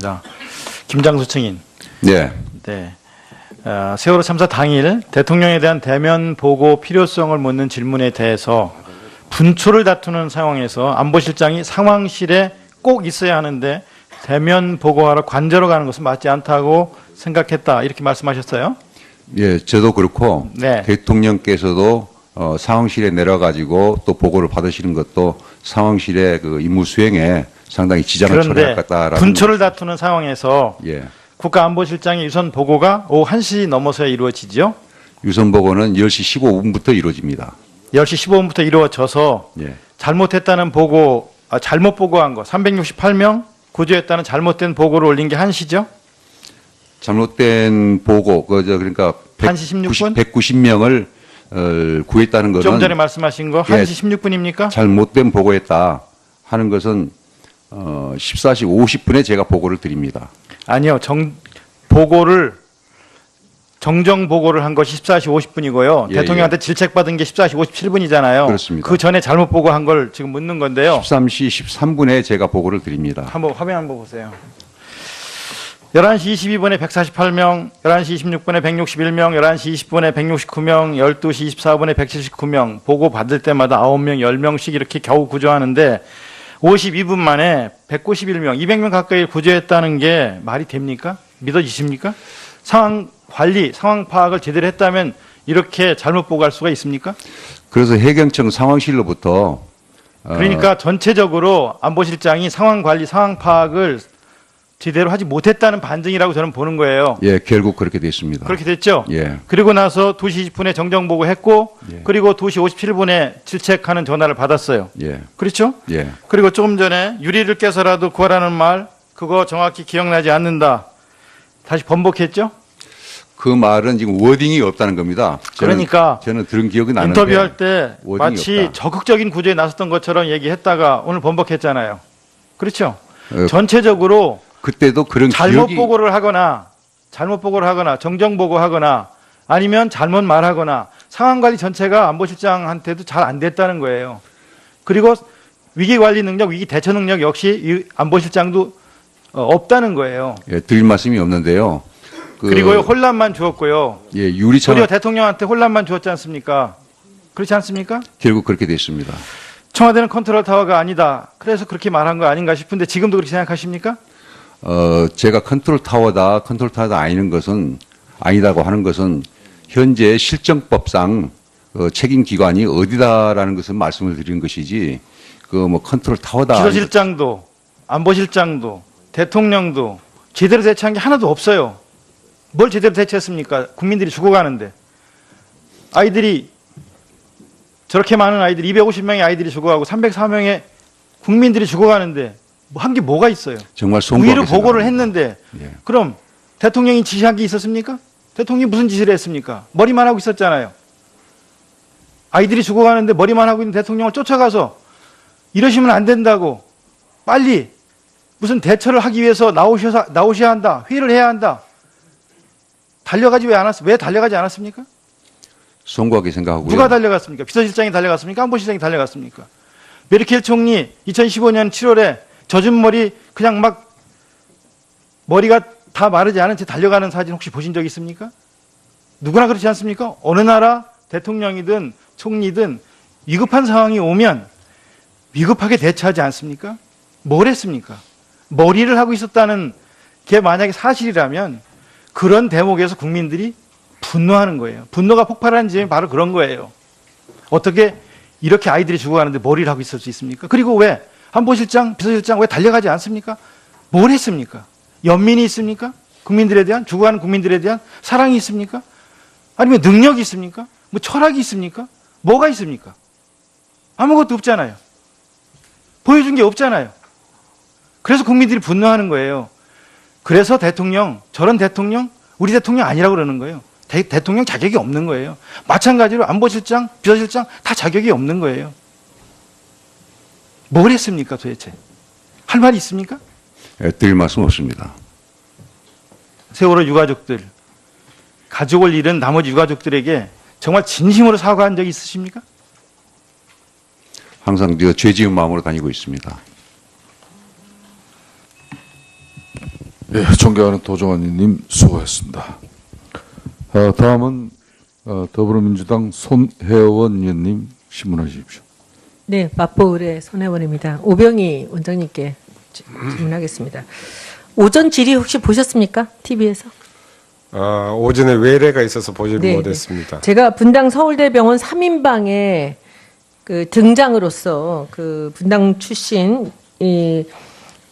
있습니다. 김장수 증인. 네. 네. 세월호 참사 당일 대통령에 대한 대면 보고 필요성을 묻는 질문에 대해서 분초를 다투는 상황에서 안보실장이 상황실에 꼭 있어야 하는데 대면 보고하러 관저로 가는 것은 맞지 않다고 생각했다. 이렇게 말씀하셨어요. 예, 저도 그렇고 네. 대통령께서도 상황실에 내려가지고 또 보고를 받으시는 것도 상황실의 그 임무 수행에 상당히 지장을 초래할 것 같다라는. 분초를 다투는 상황에서 예. 국가안보실장의 유선 보고가 오후 1시 넘어서야 이루어지죠. 유선 보고는 10시 15분부터 이루어집니다. 10시 15분부터 이루어져서 예. 잘못했다는 보고, 잘못 보고한 거 368명 구조했다는 잘못된 보고를 올린 게 1시죠. 잘못된 보고 그러니까 1시 16분? 190명을 구했다는 것은 좀 전에 말씀하신 거 1시 16분입니까? 잘못된 보고했다 하는 것은 14시 50분에 제가 보고를 드립니다. 아니요. 정정 보고를 한 것이 14시 50분이고요. 예, 대통령한테 질책받은 게 14시 57분이잖아요. 그렇습니다. 그 전에 잘못 보고한 걸 지금 묻는 건데요. 13시 13분에 제가 보고를 드립니다. 한번 화면 한번 보세요. 11시 22분에 148명, 11시 26분에 161명, 11시 20분에 169명, 12시 24분에 179명, 보고 받을 때마다 9명, 10명씩 이렇게 겨우 구조하는데 52분 만에 191명, 200명 가까이 구조했다는 게 말이 됩니까? 믿어지십니까? 상황 관리, 상황 파악을 제대로 했다면 이렇게 잘못 보고할 수가 있습니까? 그래서 해경청 상황실로부터 그러니까 전체적으로 안보실장이 상황 관리, 상황 파악을 제대로 하지 못했다는 반증이라고 저는 보는 거예요. 예, 결국 그렇게 됐습니다. 그렇게 됐죠? 예. 그리고 나서 2시 20분에 정정보고 했고, 예. 그리고 2시 57분에 질책하는 전화를 받았어요. 예. 그렇죠? 예. 그리고 조금 전에 유리를 깨서라도 구하라는 말, 그거 정확히 기억나지 않는다. 다시 번복했죠? 그 말은 지금 워딩이 없다는 겁니다. 그러니까 저는 들은 기억이 나는데 인터뷰할 때 워딩이 마치 없다. 적극적인 구조에 나섰던 것처럼 얘기했다가 오늘 번복했잖아요. 그렇죠? 어, 전체적으로 그때도 그런 잘못 기억이 보고를 하거나 정정 보고하거나 아니면 잘못 말하거나 상황 관리 전체가 안보실장한테도 잘 안 됐다는 거예요. 그리고 위기 관리 능력, 위기 대처 능력 역시 이 안보실장도 없다는 거예요. 예, 드릴 말씀이 없는데요. 그리고요 혼란만 주었고요. 예, 유리창 도리어 대통령한테 혼란만 주었지 않습니까? 그렇지 않습니까? 결국 그렇게 됐습니다. 청와대는 컨트롤 타워가 아니다. 그래서 그렇게 말한 거 아닌가 싶은데 지금도 그렇게 생각하십니까? 제가 컨트롤 타워다 아니다고 하는 것은 현재 실정법상 책임 기관이 어디다라는 것을 말씀을 드리는 것이지 그 뭐 컨트롤 타워다. 비서실장도 안보실장도 대통령도 제대로 대처한 게 하나도 없어요. 뭘 제대로 대처했습니까? 국민들이 죽어가는데 아이들이 저렇게 많은 아이들 250명의 아이들이 죽어가고 304명의 국민들이 죽어가는데 한 게 뭐가 있어요? 정말 위로 송구하게 보고를 생각합니다. 했는데 예. 그럼 대통령이 지시한 게 있었습니까? 대통령이 무슨 지시를 했습니까? 머리만 하고 있었잖아요. 아이들이 죽어가는데 머리만 하고 있는 대통령을 쫓아가서 이러시면 안 된다고 빨리 무슨 대처를 하기 위해서 나오셔야 한다. 회의를 해야 한다. 왜 달려가지 않았습니까? 송구하게 생각하고요. 누가 달려갔습니까? 비서실장이 달려갔습니까? 안보실장이 달려갔습니까? 메르켈 총리 2015년 7월에 젖은 머리 그냥 막 머리가 다 마르지 않은 채 달려가는 사진 혹시 보신 적 있습니까? 누구나 그렇지 않습니까? 어느 나라 대통령이든 총리든 위급한 상황이 오면 위급하게 대처하지 않습니까? 뭘 했습니까? 머리를 하고 있었다는 게 만약에 사실이라면 그런 대목에서 국민들이 분노하는 거예요. 분노가 폭발하는 지점이 바로 그런 거예요. 어떻게 이렇게 아이들이 죽어가는데 머리를 하고 있을 수 있습니까? 그리고 왜 안보실장, 비서실장 왜 달려가지 않습니까? 뭘 했습니까? 연민이 있습니까? 국민들에 대한, 죽어가는 국민들에 대한 사랑이 있습니까? 아니면 능력이 있습니까? 뭐 철학이 있습니까? 뭐가 있습니까? 아무것도 없잖아요. 보여준 게 없잖아요. 그래서 국민들이 분노하는 거예요. 그래서 저런 대통령, 우리 대통령 아니라고 그러는 거예요. 대통령 자격이 없는 거예요. 마찬가지로 안보실장, 비서실장 다 자격이 없는 거예요. 뭘 했습니까 도대체? 할 말이 있습니까? 예, 드릴 말씀 없습니다. 세월호 유가족들, 가족을 잃은 나머지 유가족들에게 정말 진심으로 사과한 적이 있으십니까? 항상 죄 지은 마음으로 다니고 있습니다. 예, 존경하는 도정환 의원님 수고하셨습니다. 다음은 더불어민주당 손혜원 의원님 신문하십시오. 네, 맞보을의 손혜원입니다. 오병희 원장님께 질문하겠습니다. 오전 질의 혹시 보셨습니까? TV에서? 오전에 외래가 있어서 보지 네, 못했습니다. 제가 분당 서울대병원 3인방의 그 등장으로서 그 분당 출신 이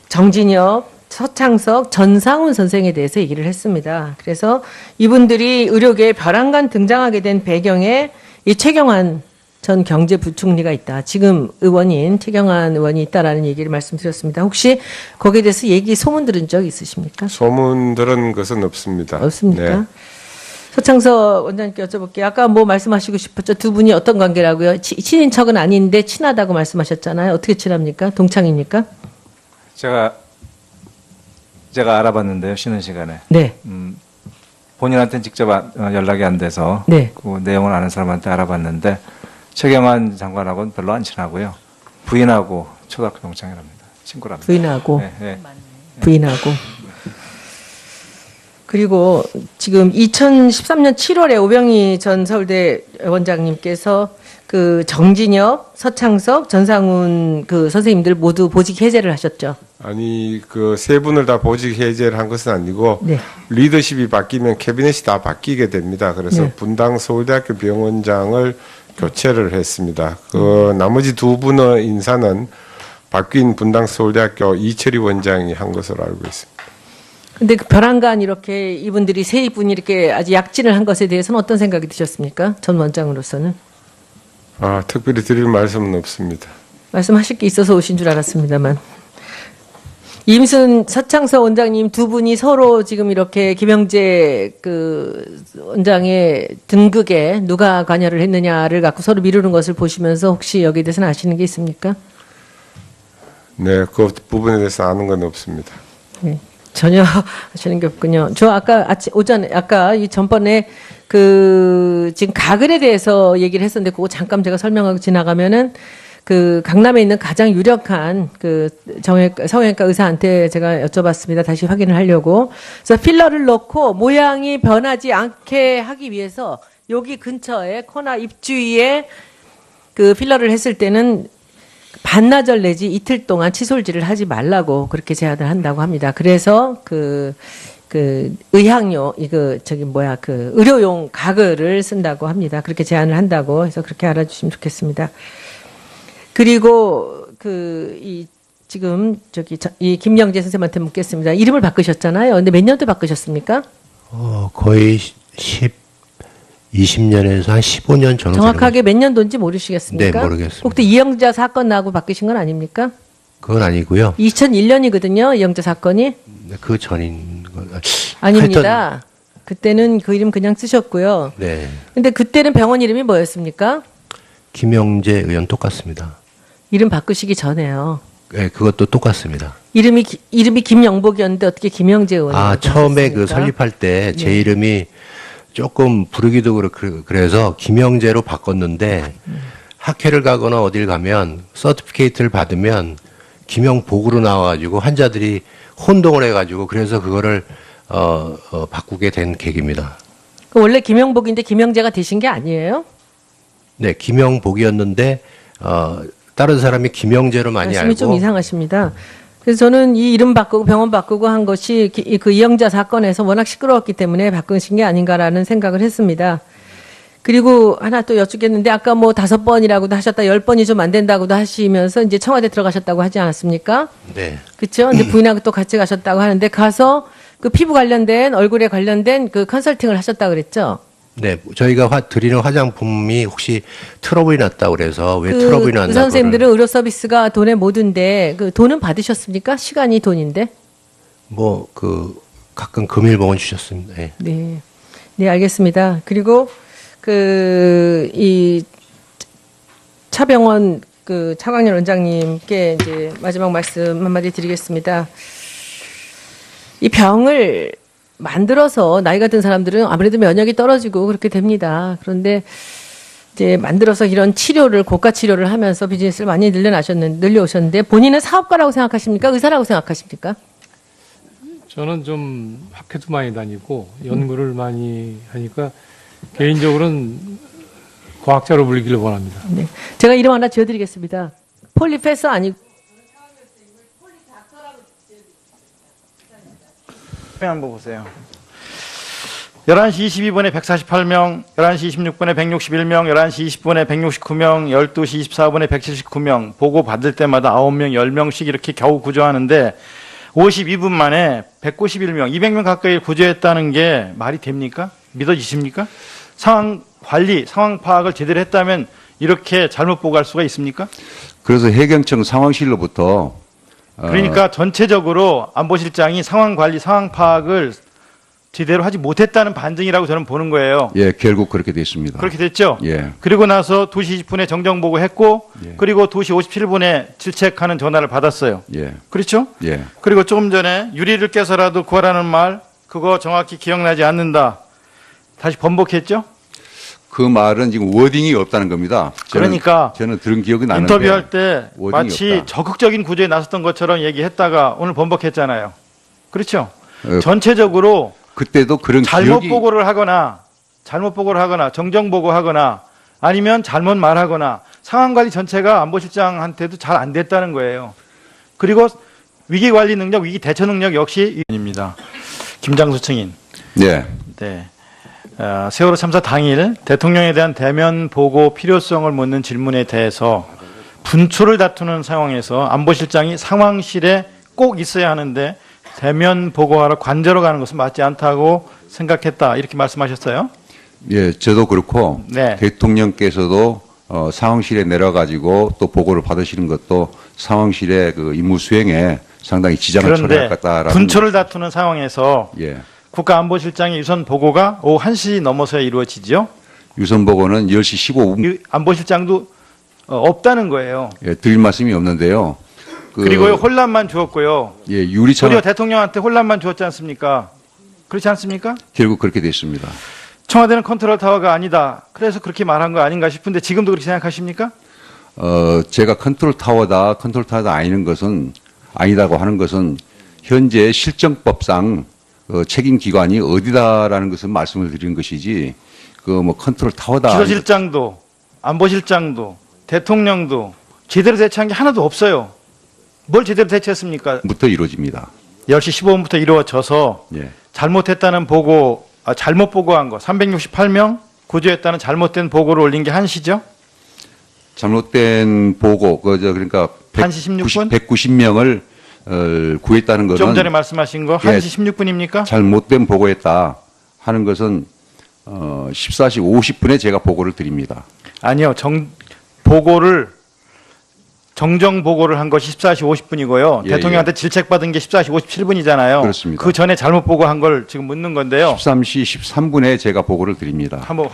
정진엽, 서창석, 전상훈 선생에 대해서 얘기를 했습니다. 그래서 이분들이 의료계에 벼랑간 등장하게 된 배경에 이 최경환 전 경제부총리가 있다. 지금 의원인 최경환 의원이 있다라는 얘기를 말씀드렸습니다. 혹시 거기에 대해서 얘기 소문 들은 적 있으십니까? 소문 들은 것은 없습니다. 없습니까? 네. 서창석 원장님께 여쭤볼게요. 아까 뭐 말씀하시고 싶었죠? 두 분이 어떤 관계라고요? 친인척은 아닌데 친하다고 말씀하셨잖아요. 어떻게 친합니까? 동창입니까? 제가 알아봤는데요, 쉬는 시간에. 네. 본인한테는 직접 연락이 안 돼서 네. 그 내용을 아는 사람한테 알아봤는데 최경환 장관하고는 별로 안 친하고요. 부인하고 초등학교 동창이랍니다. 친구랍니다. 부인하고. 네, 네. 부인하고. 그리고 지금 2013년 7월에 오병희 전 서울대 원장님께서 그 정진엽, 서창석, 전상훈 그 선생님들 모두 보직 해제를 하셨죠. 아니 그 세 분을 다 보직 해제를 한 것은 아니고 네. 리더십이 바뀌면 캐비넷이 다 바뀌게 됩니다. 그래서 네. 분당 서울대학교 병원장을 교체를 했습니다. 그 나머지 두 분의 인사는 바뀐 분당 서울대학교 이철희 원장이 한 것으로 알고 있습니다. 근데 그 벼랑간 이렇게 이분들이 세 분이 이렇게 아주 약진을 한 것에 대해서는 어떤 생각이 드셨습니까? 전 원장으로서는. 특별히 드릴 말씀은 없습니다. 말씀하실 게 있어서 오신 줄 알았습니다만. 임순 서창서 원장님 두 분이 서로 지금 이렇게 김영재 그 원장의 등극에 누가 관여를 했느냐를 갖고 서로 미루는 것을 보시면서 혹시 여기에 대해서는 아시는 게 있습니까? 네, 그 부분에 대해서 아는 건 없습니다. 네, 전혀 아시는 게 없군요. 저 아까 오전에 아까 이 전번에 그 지금 가글에 대해서 얘기를 했었는데 그거 잠깐 제가 설명하고 지나가면은 그 강남에 있는 가장 유력한 그 성형외과 의사한테 제가 여쭤봤습니다. 다시 확인을 하려고. 그래서 필러를 넣고 모양이 변하지 않게 하기 위해서 여기 근처에 코나 입 주위에 그 필러를 했을 때는 반나절 내지 이틀 동안 치솔질을 하지 말라고 그렇게 제안을 한다고 합니다. 그래서 그 의학용 그 의료용 가글을 쓴다고 합니다. 그렇게 제안을 한다고 해서 그렇게 알아주시면 좋겠습니다. 그리고 지금 이 김영재 선생님한테 묻겠습니다. 이름을 바꾸셨잖아요. 근데 몇 년도 바꾸셨습니까? 거의 20년에서 한 15년 정도. 정확하게 몇 년도인지 모르시겠습니까? 네, 모르겠습니다. 혹시 이영자 사건 나고 바꾸신 건 아닙니까? 그건 아니고요. 2001년이거든요. 이영자 사건이. 그 전인 건 아닙니다. 그때는 그 이름 그냥 쓰셨고요. 네. 근데 그때는 병원 이름이 뭐였습니까? 김영재 의원 똑같습니다. 이름 바꾸시기 전에요. 네, 그것도 똑같습니다. 이름이 김영복이었는데 어떻게 김영재 의원이 처음에 그 설립할 때 제 네. 이름이 조금 부르기도 그래서 김영재로 바꿨는데 학회를 가거나 어딜 가면 서티피케이트를 받으면 김영복으로 나와가지고 환자들이 혼동을 해가지고 그래서 그거를 바꾸게 된 계기입니다. 원래 김영복인데 김영재가 되신 게 아니에요? 네, 김영복이었는데 다른 사람이 김영재로 많이 말씀이 알고. 좀 이상하십니다. 그래서 저는 이 이름 바꾸고 병원 바꾸고 한 것이 그 이영자 사건에서 워낙 시끄러웠기 때문에 바꾸신 게 아닌가라는 생각을 했습니다. 그리고 하나 또 여쭙겠는데 아까 뭐 5번이라고도 하셨다 10번이 좀 안 된다고도 하시면서 이제 청와대 들어가셨다고 하지 않았습니까? 네. 그렇죠? 근데 부인하고 또 같이 가셨다고 하는데 가서 그 피부 관련된 얼굴에 관련된 그 컨설팅을 하셨다고 그랬죠? 네, 저희가 드리는 화장품이 혹시 트러블이 났다고 그래서 왜 트러블이 났나. 의사 선생님들은 의료 서비스가 돈의 모든데 그 돈은 받으셨습니까? 시간이 돈인데? 가끔 금일봉은 주셨습니다. 네. 네. 네, 알겠습니다. 그리고 이 차병원 차광렬 원장님께 이제 마지막 말씀 한마디 드리겠습니다. 이 병을 만들어서 나이가 든 사람들은 아무래도 면역이 떨어지고 그렇게 됩니다. 그런데 이제 만들어서 이런 치료를 고가 치료를 하면서 비즈니스를 많이 늘려오셨는데 본인은 사업가라고 생각하십니까? 의사라고 생각하십니까? 저는 좀 학회도 많이 다니고 연구를 많이 하니까 개인적으로는 과학자로 불리기를 원합니다. 네. 제가 이름 하나 지어드리겠습니다. 폴리페서 아니고 한번 보세요. 11시 22분에 148명, 11시 26분에 161명, 11시 20분에 169명, 12시 24분에 179명, 보고 받을 때마다 9명, 10명씩 이렇게 겨우 구조하는데 52분 만에 191명, 200명 가까이 구조했다는 게 말이 됩니까? 믿어지십니까? 상황 관리, 상황 파악을 제대로 했다면 이렇게 잘못 보고할 수가 있습니까? 그래서 해경청 상황실로부터 그러니까 전체적으로 안보실장이 상황 관리, 상황 파악을 제대로 하지 못했다는 반증이라고 저는 보는 거예요. 예, 결국 그렇게 됐습니다. 그렇게 됐죠? 예. 그리고 나서 2시 20분에 정정보고 했고, 예. 그리고 2시 57분에 질책하는 전화를 받았어요. 예. 그렇죠? 예. 그리고 조금 전에 유리를 깨서라도 구하라는 말, 그거 정확히 기억나지 않는다. 다시 번복했죠? 그 말은 지금 워딩이 없다는 겁니다. 그러니까 저는 들은 기억이 나는데 인터뷰할 때 워딩이 마치 없다. 적극적인 구조에 나섰던 것처럼 얘기했다가 오늘 번복했잖아요. 그렇죠? 어, 전체적으로 그때도 그런 잘못 기억이 보고를 하거나 정정 보고하거나 아니면 잘못 말하거나 상황관리 전체가 안보실장한테도 잘 안 됐다는 거예요. 그리고 위기관리 능력, 위기 대처 능력 역시 입니다. 김장수 증인. 예. 네. 세월호 참사 당일 대통령에 대한 대면 보고 필요성을 묻는 질문에 대해서 분초를 다투는 상황에서 안보실장이 상황실에 꼭 있어야 하는데 대면 보고하러 관저로 가는 것은 맞지 않다고 생각했다. 이렇게 말씀하셨어요. 예, 저도 그렇고 네. 대통령께서도 상황실에 내려가지고 또 보고를 받으시는 것도 상황실의 그 임무 수행에 상당히 지장을 초래할 그런데 것 같다라는 분초를 다투는 상황에서 예. 국가안보실장의 유선 보고가 오후 1시 넘어서야 이루어지죠. 유선 보고는 10시 15분 이 안보실장도 없다는 거예요. 예, 드릴 말씀이 없는데요. 그리고요 혼란만 주었고요. 예, 유리창 오히려 대통령한테 혼란만 주었지 않습니까? 그렇지 않습니까? 결국 그렇게 됐습니다. 청와대는 컨트롤 타워가 아니다. 그래서 그렇게 말한 거 아닌가 싶은데 지금도 그렇게 생각하십니까? 제가 컨트롤 타워다 아니는 것은 아니다고 하는 것은 현재 실정법상 책임 기관이 어디다라는 것을 말씀을 드리는 것이지 그 뭐 컨트롤 타워다 비서실장도 안보실장도 대통령도 제대로 대처한 게 하나도 없어요. 뭘 제대로 대처했습니까? 부터 이루어집니다. 10시 15분부터 이루어져서 예. 잘못했다는 보고, 잘못 보고한 거 368명 구조했다는 잘못된 보고를 올린 게 1시죠? 잘못된 보고 그러니까 1시 16분? 190명을 구했다는 것은 좀 전에 말씀하신 거 예. 1시 16분입니까? 잘못된 보고했다 하는 것은 14시 50분에 제가 보고를 드립니다. 아니요. 정정 보고를 한 것이 14시 50분이고요. 예, 대통령한테 질책받은 게 14시 57분이잖아요. 그렇습니다. 그 전에 잘못 보고한 걸 지금 묻는 건데요. 13시 13분에 제가 보고를 드립니다. 한번